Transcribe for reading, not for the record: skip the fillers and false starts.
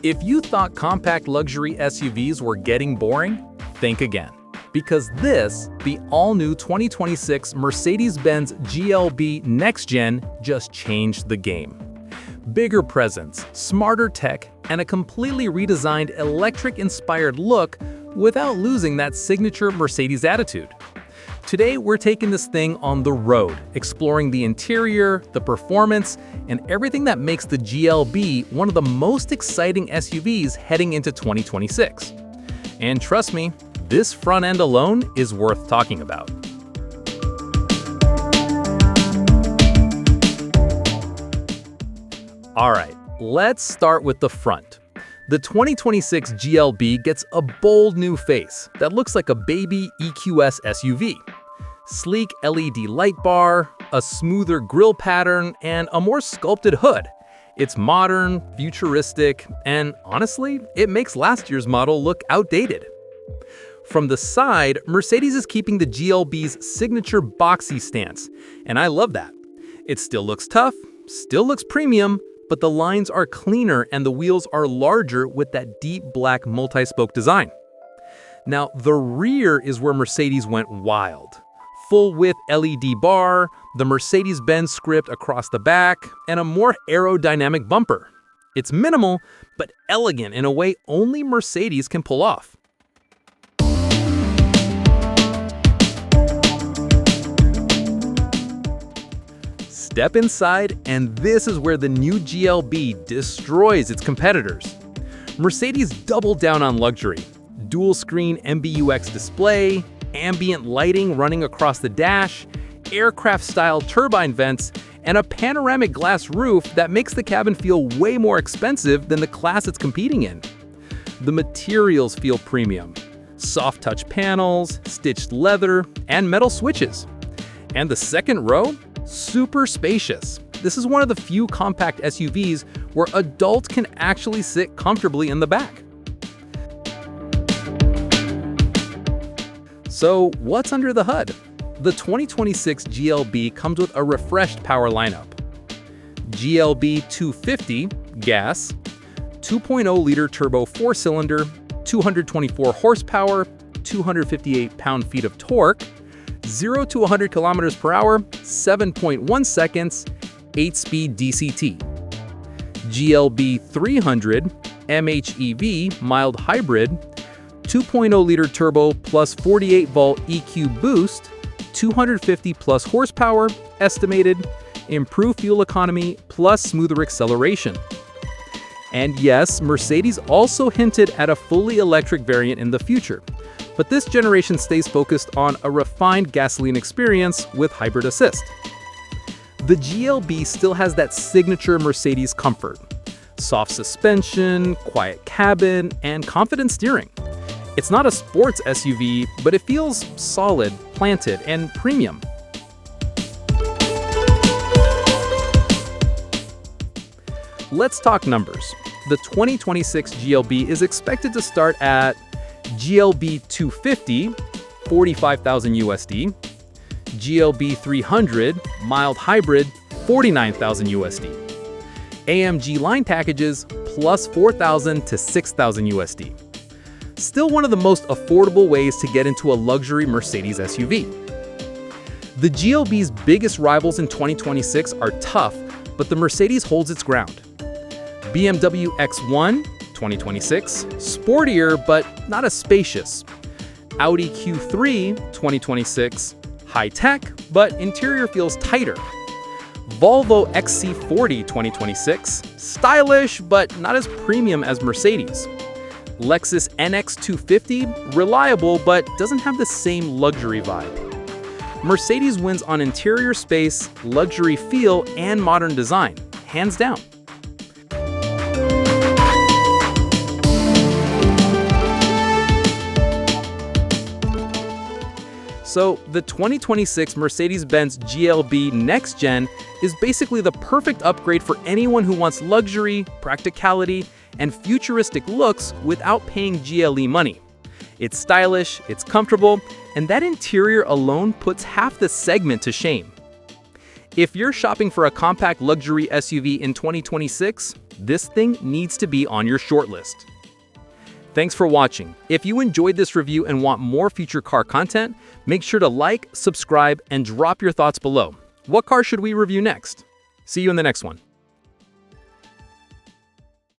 If you thought compact luxury SUVs were getting boring, think again. Because this, the all-new 2026 Mercedes-Benz GLB Next Gen, just changed the game. Bigger presence, smarter tech, and a completely redesigned electric-inspired look without losing that signature Mercedes attitude. Today, we're taking this thing on the road, exploring the interior, the performance, and everything that makes the GLB one of the most exciting SUVs heading into 2026. And trust me, this front end alone is worth talking about. All right, let's start with the front. The 2026 GLB gets a bold new face that looks like a baby EQS SUV. Sleek LED light bar, a smoother grille pattern, and a more sculpted hood. It's modern, futuristic, and honestly, it makes last year's model look outdated. From the side, Mercedes is keeping the GLB's signature boxy stance, and I love that. It still looks tough, still looks premium, but the lines are cleaner and the wheels are larger with that deep black multi-spoke design. Now, the rear is where Mercedes went wild. Full-width LED bar, the Mercedes-Benz script across the back, and a more aerodynamic bumper. It's minimal, but elegant in a way only Mercedes can pull off. Step inside, and this is where the new GLB destroys its competitors. Mercedes doubled down on luxury. Dual-screen MBUX display, ambient lighting running across the dash, aircraft-style turbine vents, and a panoramic glass roof that makes the cabin feel way more expensive than the class it's competing in. The materials feel premium. Soft touch panels, stitched leather, and metal switches. And the second row? Super spacious. This is one of the few compact SUVs where adults can actually sit comfortably in the back. So what's under the hood? The 2026 GLB comes with a refreshed power lineup. GLB 250 gas, 2.0-liter turbo 4-cylinder, 224 horsepower, 258 pound-feet of torque, 0 to 100 kilometers per hour, 7.1 seconds, 8-speed DCT. GLB 300 MHEV mild hybrid, 2.0-liter turbo plus 48-volt EQ boost, 250 plus horsepower, estimated, improved fuel economy plus smoother acceleration. And yes, Mercedes also hinted at a fully electric variant in the future, but this generation stays focused on a refined gasoline experience with hybrid assist. The GLB still has that signature Mercedes comfort. Soft suspension, quiet cabin, and confident steering. It's not a sports SUV, but it feels solid, planted, and premium. Let's talk numbers. The 2026 GLB is expected to start at GLB 250, $45,000 USD, GLB 300, mild hybrid, $49,000 USD. AMG line packages plus $4,000 to $6,000 USD. Still one of the most affordable ways to get into a luxury Mercedes SUV. The GLB's biggest rivals in 2026 are tough, but the Mercedes holds its ground. BMW X1, 2026, sportier but not as spacious. Audi Q3, 2026, high-tech, but interior feels tighter. Volvo XC40, 2026, stylish but not as premium as Mercedes. Lexus NX 250, reliable but doesn't have the same luxury vibe. Mercedes wins on interior space, luxury feel, and modern design, hands down. So, the 2026 Mercedes-Benz GLB Next Gen is basically the perfect upgrade for anyone who wants luxury, practicality, and futuristic looks without paying GLE money. It's stylish, it's comfortable, and that interior alone puts half the segment to shame. If you're shopping for a compact luxury SUV in 2026, This thing needs to be on your shortlist. Thanks for watching. If you enjoyed this review and want more future car content, make sure to like, subscribe, and drop your thoughts below. What car should we review next? See you in the next one.